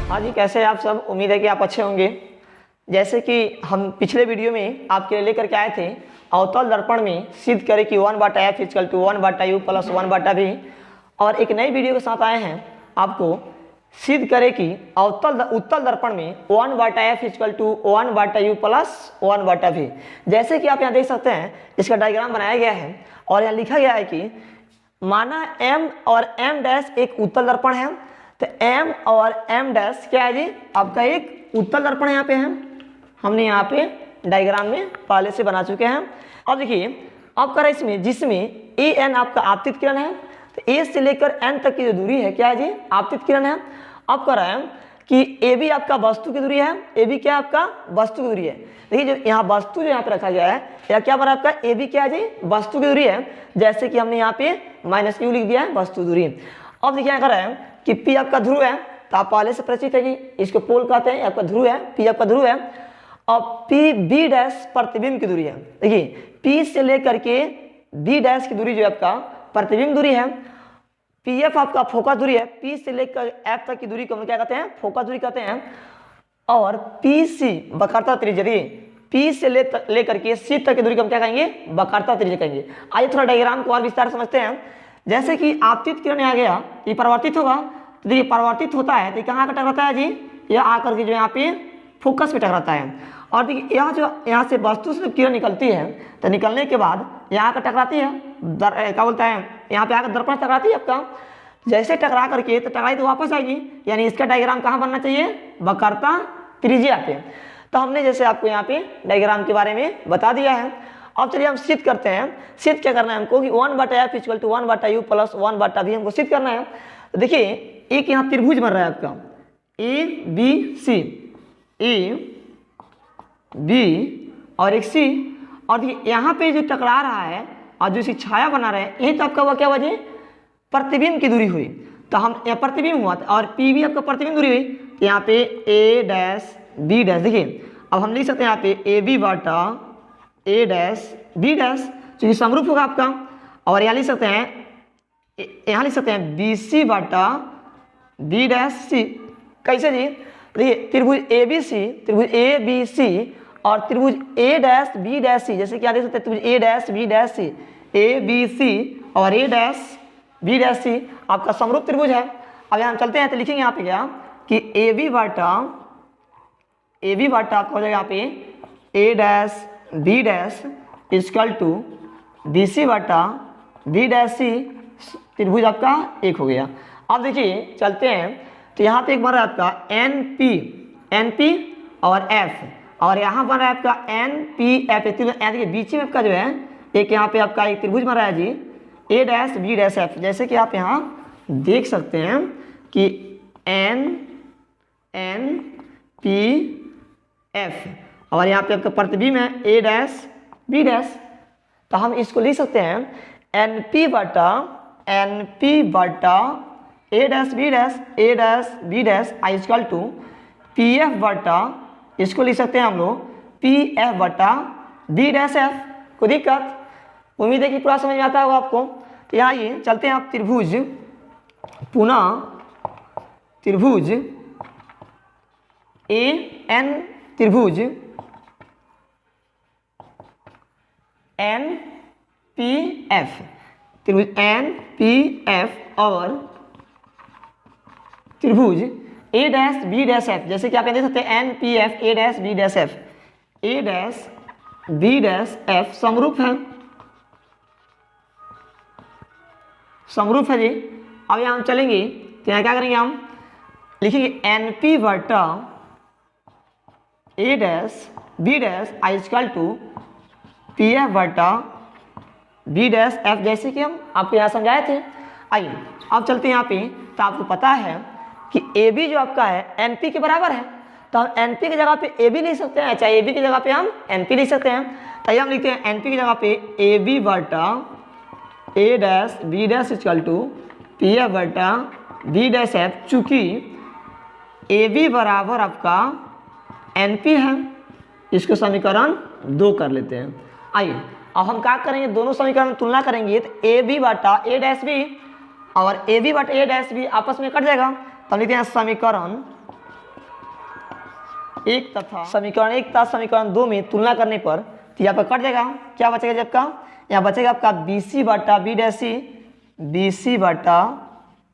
हाँ जी, कैसे हैं आप सब। उम्मीद है कि आप अच्छे होंगे। जैसे कि हम पिछले वीडियो में आपके लिए लेकर के आए थे, अवतल दर्पण में सिद्ध करें कि 1/f equal to 1/u plus 1/v। और एक नई वीडियो के साथ आए हैं आपको सिद्ध करें कि उत्तल दर्पण में 1/f equal to 1/u plus 1/v। जैसे कि आप यहाँ देख सकते हैं, इसका डायग्राम बनाया गया है और यहाँ लिखा गया है कि माना m और m डैश एक उत्तल दर्पण है, तो m और m डैश क्या है जी, आपका एक उत्तल दर्पण यहाँ पे है। हमने यहाँ पे डायग्राम में पहले से बना चुके हैं। अब देखिए, अब करें इसमें जिसमें an आपका आपतित किरण है, तो a से लेकर n तक की जो दूरी है क्या है जी, आपतित किरण है। अब कर रहे हैं कि AB आपका वस्तु की दूरी है, AB क्या आपका वस्तु की दूरी है। देखिए जो यहाँ वस्तु जो यहाँ पे रखा गया है, या क्या बना आपका AB क्या है जी, वस्तु की दूरी है। जैसे कि हमने यहाँ पे -u लिख दिया है, वस्तु दूरी। अब देखिए यहाँ कर रहे हैं कि P आपका ध्रुव है, तो आप पहले से परिचित है कि इसको पोल कहते हैं, आपका ध्रुव है, P आपका ध्रुव है। और PB डैश प्रतिबिंब की दूरी है। देखिए P से लेकर के B डैश की दूरी जो है आपका प्रतिबिंब दूरी है। PF आपका फोकस दूरी है, P से लेकर F तक की दूरी को हम क्या कहते हैं, फोकस दूरी कहते हैं। और PC वक्रता त्रिज्या, P से लेकर के C तक की दूरी को हम क्या कहेंगे, वक्रता त्रिज्या कहेंगे। आइए थोड़ा डायग्राम को और विस्तार समझते हैं। जैसे कि आपतित किरण आ गया, ये परिवर्तित होगा, तो देखिए परिवर्तित होता है तो कहाँ का टकराता है जी, यह आकर के जो यहाँ पे फोकस पे टकराता है। और देखिए यह जो यहाँ से वस्तु से किरण निकलती है, तो निकलने के बाद यहाँ का टकराती है, क्या बोलता है, यहाँ पे आकर दर्पण टकराती है आपका। जैसे टकरा करके तो टकराई तो वापस आएगी, यानी इसका डायग्राम कहाँ बनना चाहिए, वक्रता त्रिज्या पे। तो हमने जैसे आपको यहाँ पे डायग्राम के बारे में बता दिया है। अब चलिए हम सिद्ध करते हैं। सिद्ध क्या करना है हमको कि 1/f equal to 1/u plus 1/v हमको सिद्ध करना है। तो देखिए एक यहाँ त्रिभुज बन रहा है आपका ABC, AB और एक C। और देखिए यहाँ पे जो टकरा रहा है और जो इसी छाया बना रहे हैं, यही तो आपका क्या हुआ जी, प्रतिबिंब की दूरी हुई। तो हम यहाँ प्रतिबिंब हुआ और PB आपका प्रतिबिंब दूरी हुई, तो यहाँ पे A डैश B डैश। देखिए अब हम लिख सकते हैं यहाँ पे AB बटा A डैश B डैश, जो समरूप होगा आपका। और यहाँ लिख सकते हैं BC बटा B डैश C। कैसे जी, देखिए त्रिभुज ABC और त्रिभुज A dash B dash C, जैसे क्या देख सकते हैं त्रिभुज A dash B dash C, ABC और A dash B dash C आपका समरूप त्रिभुज है। अब यहाँ चलते हैं तो लिखेंगे यहाँ पे क्या कि AB बटा आपका हो जाएगा यहाँ पे A dash B dash equal to BC बटा B डैश C, त्रिभुज आपका एक हो गया। अब देखिए चलते हैं तो यहाँ पे एक बन रहा है आपका NP और F, और यहाँ बन रहा है आपका NPF। देखिए बीच में आपका जो है एक यहाँ पे आपका एक त्रिभुज बन रहा है जी, A dash B dash F। जैसे कि आप यहाँ देख सकते हैं कि NPF और यहाँ पे आपका प्रतिबिंब है A डैश B डैश। तो हम इसको लिख सकते हैं NP बटा A dash B dash equal to PF बटा, इसको लिख सकते हैं हम लोग PF बटा B डैश F। कोई दिक्कत, उम्मीद है कि पूरा समझ में आता होगा आपको। तो यहाँ ये चलते हैं आप त्रिभुज, पुनः त्रिभुज AN त्रिभुज NPF, त्रिभुज NPF और त्रिभुज A dash B dash F। जैसे कि आप देख सकते हैं NPF A dash B dash F, A dash B dash F समरूप है, समरूप है जी। अब यहाँ हम चलेंगे तो यहाँ क्या करेंगे, हम लिखेंगे NP बटा A dash B dash equal to PF बटा B डैश F, जैसे कि हम आपको यहाँ समझाए थे। आइए अब चलते हैं यहाँ पे। तो आपको पता है कि AB जो आपका है NP के बराबर है, तो हम NP की जगह पे AB लिख सकते हैं, चाहे AB की जगह पे हम NP लिख सकते हैं। तो हम लिखते हैं NP की जगह पे AB बटा A dash B dash equal to PF बटा B डैश F। चूँकि AB बराबर आपका NP है, इसको समीकरण 2 कर लेते हैं। आइए अब हम क्या करेंगे, दोनों समीकरण में तुलना करेंगे। तो AB बटा A डैश B और AB बटा A डैश B आपस में कट जाएगा, तो लिखते हैं समीकरण 1 तथा समीकरण 1 तथा समीकरण 2 में तुलना करने पर तो यहाँ पर कट जाएगा, क्या बचेगा जब का, यहाँ बचेगा आपका BC बटा B डैश C, BC बटा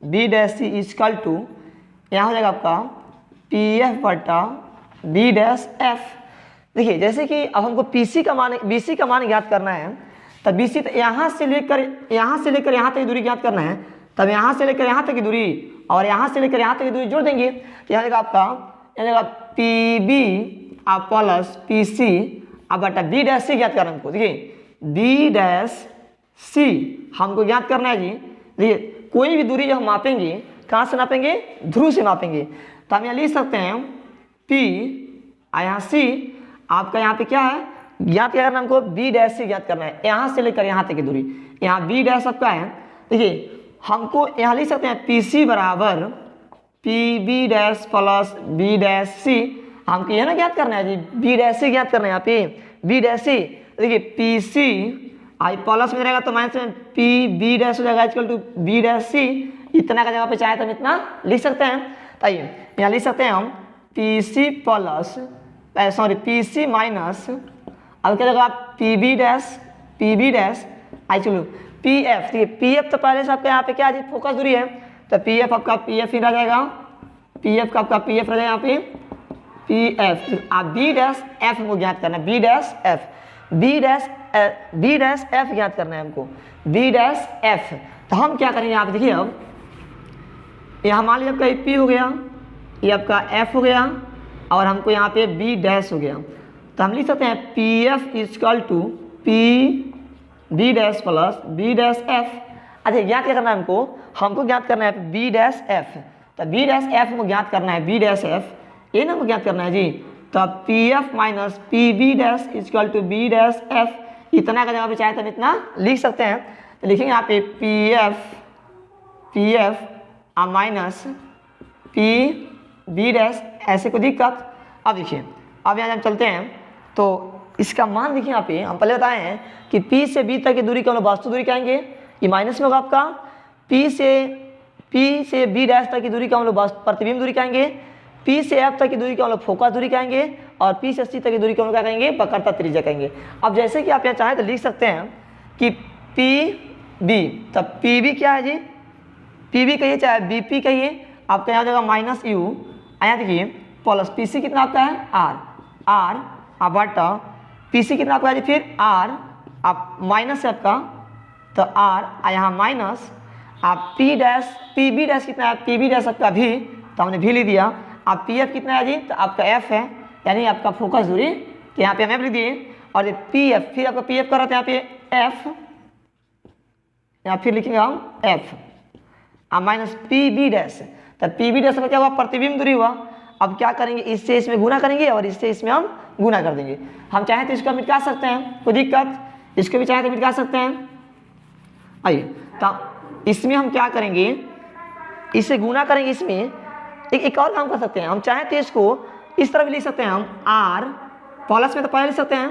B dash C equal to यहाँ हो जाएगा आपका PF बटा B डैश F। देखिए जैसे कि अब हमको BC का मान ज्ञात करना है, तब BC यहाँ से लेकर यहाँ तक की दूरी ज्ञात करना है, तब यहाँ से लेकर यहाँ तक की दूरी और यहाँ से लेकर यहाँ तक की दूरी जोड़ देंगे तो यहाँ आपका PB आप प्लस PC अब बटा B डैश C ज्ञात करना है हमको। देखिए B डैश C हमको ज्ञात करना है जी। देखिए कोई भी दूरी जो हम मापेंगे कहाँ से नापेंगे, ध्रुव से मापेंगे, तो हम यहाँ लिख सकते हैं P यहाँ C आपका यहाँ पे क्या है ज्ञात क्या करना है हमको, B डैश C ज्ञात करना है, यहाँ से लेकर यहाँ तक की दूरी, यहाँ B डैश आपका है। देखिए हमको यहाँ लिख सकते हैं PC बराबर PB dash plus B dash C, हमको ये ना ज्ञात करना है जी, B डैश C ज्ञात करना है यहाँ पे B डैश C। देखिए PC आई प्लस में रहेगा तो माइनस में PB डैश हो जाएगा equal to B dash C, इतना का जगह पे चाहे तो हम इतना लिख सकते हैं। तो आइए यहाँ लिख सकते हैं हम PC प्लस PC माइनस अब क्या जगह PB डैश आई चलो PF, ठीक है PF तो पहले से आपके यहाँ पे क्या है फोकस दूरी है, तो PF आपका PF ही रह जाएगा, PF का आपका PF रह जाएगा यहाँ पे PF। आप B डैश F हमको ज्ञात करना है, B डैश F ज्ञात करना है हमको, B डैश F। तो हम क्या करेंगे यहाँ पे देखिए, अब यहाँ मान लीजिए आपका P हो गया, ये आपका F हो गया और हमको यहाँ पे B डैश हो गया, तो हम लिख सकते हैं PF equal to B dash plus B dash F। अच्छा ज्ञात क्या करना है हमको ज्ञात करना है B डैश F, तो B डैश F हमको ज्ञात करना है B डैश F, ये ना हमको ज्ञात करना है जी। तो PF minus PB dash equal to B dash F, इतना का जगह पे चाहे तो हम इतना लिख सकते हैं, तो लिखेंगे यहाँ पे PF माइनस PB डैश, ऐसे कोई दिक्कत। अब देखिए अब यहाँ हम चलते हैं तो इसका मान देखिए यहाँ पे हम पहले बताए हैं कि P से B तक की दूरी को हम लोग वास्तु दूरी कहेंगे, ये माइनस में होगा आपका P से B डैश तक की दूरी को हम लोग प्रतिबिंब दूरी कहेंगे, P से F तक की दूरी को हम लोग फोकस दूरी कहेंगे और P से C तक की दूरी को हम लोग क्या कहेंगे, वक्रता त्रिज्या कहेंगे। अब जैसे कि आप यहाँ चाहें तो लिख सकते हैं कि PB, तब PB क्या है जी, PB कहिए चाहे BP कहिए, आपका यहाँ हो जाएगा माइनस U, यहाँ देखिए प्लस PC कितना आपका है R अब बटा PC कितना आपका है जी, फिर R आप माइनस है आपका तो R यहाँ माइनस आप PB डैश कितना है, PB डैश आपका भी, तो हमने भी लिख दिया। आप PF कितना है जी, तो आपका F है, यानी आपका फोकस दूरी, तो यहाँ पे हम F लिख दिए और ये PF, फिर आपका PF कर रहे थे यहाँ पे F, यहाँ फिर लिखेंगे हम F माइनस PB डैश, तो PB डैश का क्या हुआ, प्रतिबिंब दूरी हुआ। अब क्या करेंगे, इससे इसमें गुना करेंगे और इससे इसमें हम गुना कर देंगे। हम चाहें तो इसको मिटा सकते हैं, कोई दिक्कत, इसको भी चाहें तो मिटा सकते हैं। आइए तो इसमें हम क्या करेंगे, इससे गुना करेंगे, इसमें एक और काम कर सकते हैं, हम चाहें तो इसको इस तरह भी लिख सकते हैं हम R प्लस में तो पहले लिख सकते हैं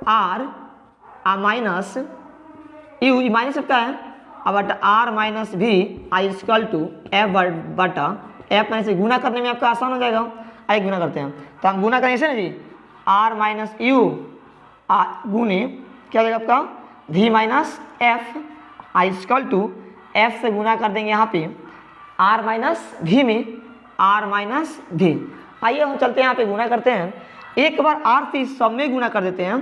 R माइनस U माइनस सकता है अब बटा R माइनस V आई इक्वल टू F बटा F माइनस गुना करने में आपका आसान हो जाएगा। आइए गुना करते हैं, तो हम गुना करेंगे ऐसे ना जी, R माइनस U गुने क्या हो जाएगा आपका V माइनस F आई इक्वल टू F से गुना कर देंगे यहाँ पे R माइनस V में R माइनस V। आइए हम चलते हैं यहाँ पे गुना करते हैं, एक बार R से सब में गुना कर देते हैं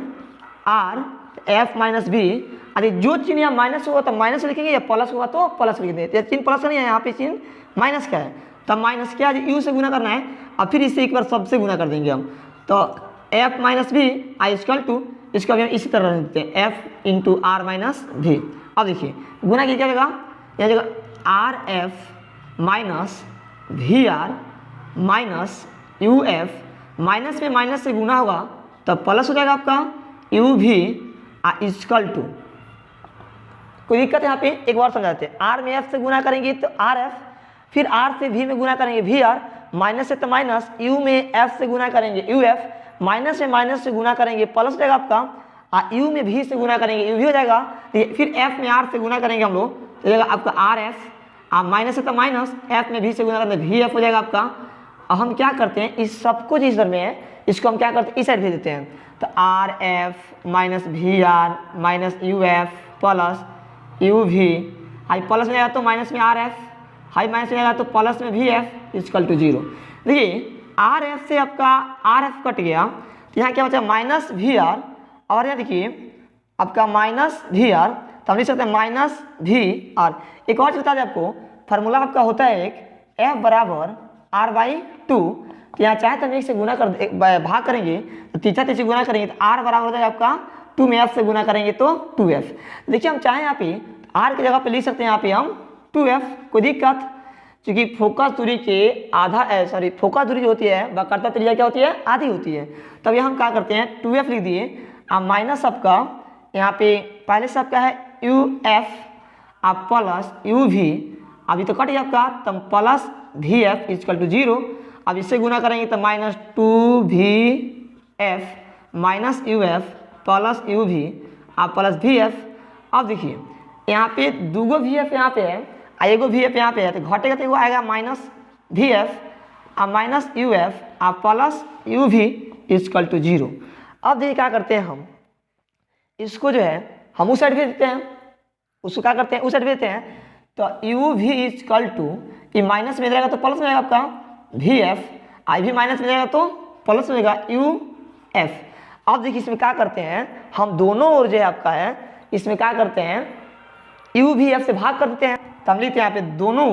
R F माइनस V। अरे जो चिन्ह यहाँ माइनस होगा तो माइनस लिखेंगे या प्लस होगा तो प्लस लिख देंगे, चिन्ह प्लस का नहीं है, यहाँ पे चिन्ह माइनस का है, तब माइनस क्या है U से गुना करना है और फिर इसे एक बार सबसे गुना कर देंगे हम, तो F माइनस V आई इक्वल टू, इसको अभी हम इसी तरह रख देते हैं F into R minus V। अब देखिए गुना की क्या जगह, यह जगह RF minus VR minus UF, minus में माइनस से गुना होगा तब प्लस हो जाएगा आपका UV इक्वल टू। कोई दिक्कत है यहाँ पे, एक बार समझाते हैं, R में F से गुना करेंगे तो RF, फिर R से V में गुना करेंगे VR, माइनस से तो माइनस, U में F से गुना करेंगे UF, माइनस में माइनस से गुना करेंगे प्लस हो जाएगा आपका, U में V से गुना करेंगे UV हो जाएगा, फिर F में R से गुना करेंगे हम लोग तो जाएगा आपका RF, माइनस से तो माइनस, F में V से गुना करेंगे VF हो जाएगा आपका। अब हम क्या करते हैं, इस सब कुछ इस दर में है इसको हम क्या करते हैं, इस साइड भेज देते हैं। तो R F minus V R minus U F plus U V, हाई प्लस में आएगा तो माइनस में आर एफ, हाई माइनस में आएगा तो प्लस में वी एफ इक्वल टू 0। देखिए आर एफ से आपका आर एफ कट गया, तो यहाँ क्या बचा माइनस वी आर, और यहाँ देखिए आपका माइनस वी आर, तो हम लिख सकते हैं माइनस वी आर। एक और चीज बता दें आपको, फार्मूला आपका होता है एक एफ बराबर आर बाई 2, तो यहाँ चाहे तो हम एक से गुना कर भाग करेंगे तो तीसरा तीसरी गुना करेंगे तो आर बराबर हो जाएगा आपका 2 में एफ से गुना करेंगे तो 2f। देखिए हम चाहें यहाँ पे आर की जगह पे लिख सकते हैं यहाँ पे हम 2f, कोई दिक्कत, क्योंकि फोकस दूरी के फोकस दूरी जो होती है वक्रता त्रिज्या क्या होती है, आधी होती है। तब यहाँ हम क्या करते हैं 2f लिख दिए, अब माइनस आपका यहाँ पे पहले से आपका है uf आप प्लस uv, अभी तो कट गया आपका, तब प्लस vf इक्वल टू 0। अब इससे गुना करेंगे तो minus 2vf minus uf plus uv आप प्लस vf। अब देखिए यहाँ पे दूगो vf यहाँ पे है, एगो vf यहाँ पे है, तो घटेगा तो एगो आएगा माइनस vf अब माइनस uf आप प्लस uv इक्वल टू 0। अब देखिए क्या करते हैं हम, इसको जो है हम उस साइड भेज देते हैं, उसको क्या करते हैं उस साइड भेजते हैं, तो यू वी इक्वल टू, ये माइनस में जाएगा तो प्लस में जाएगा आपका वी एफ, आई भी माइनस में जाएगा तो प्लस में जाएगा यू एफ। अब देखिए इसमें क्या करते हैं हम, दोनों ओर जो है आपका है इसमें क्या करते हैं यू वी एफ से भाग कर देते हैं, तो हम लिखते हैं यहाँ पे दोनों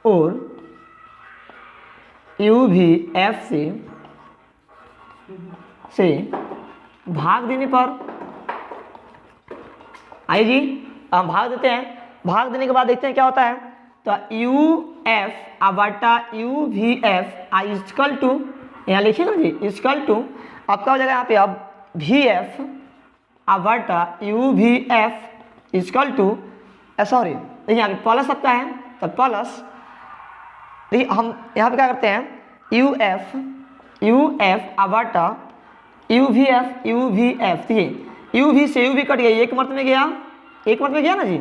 ओर यू वी एफ से भाग देने पर, आइए जी हम भाग देते हैं, भाग देने के बाद देखते हैं क्या होता है, तो यू एफ बटा यू वी एफ आई इक्वल टू, यहाँ लिखिए ना जी इक्वल टू आपका हो जाएगा यहाँ पे अब वी एफ बटा U V F equal to, sorry देखिए यहाँ पे प्लस आपका है तो प्लस, देखिए हम यहाँ पे क्या करते हैं यू एफ बटा यू वी एफ, देखिए यू वी से यू वी कट गया, एक मर्त में गया, एक मर्त में गया ना जी,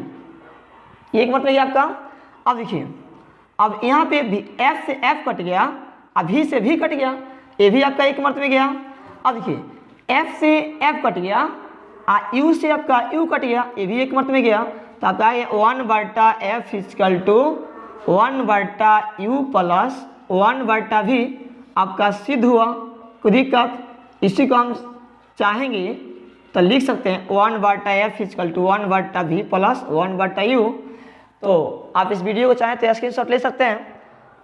एक मर्त में गया आपका। अब देखिए अब यहाँ पे भी एफ से एफ कट गया, अब भी से भी कट गया, ये भी आपका एक मर्त में गया। अब देखिए एफ से एफ कट गया, यू से आपका यू कट गया, ये भी एक मर्त में गया, तो आपका आ गया 1 बटा एफ इक्वल टू 1 बटा यू प्लस 1 बटा भी आपका सिद्ध हुआ, कोई दिक्कत। इसी को हम चाहेंगे तो लिख सकते हैं 1 बटा एफ इक्वल टू 1 बटा भी प्लस 1 बटा यू। तो आप इस वीडियो को चाहें तो स्क्रीनशॉट ले सकते हैं,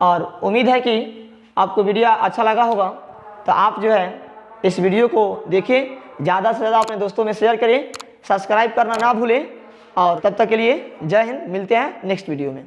और उम्मीद है कि आपको वीडियो अच्छा लगा होगा, तो आप जो है इस वीडियो को देखें, ज़्यादा से ज़्यादा अपने दोस्तों में शेयर करें, सब्सक्राइब करना ना भूलें, और तब तक के लिए जय हिंद, मिलते हैं नेक्स्ट वीडियो में।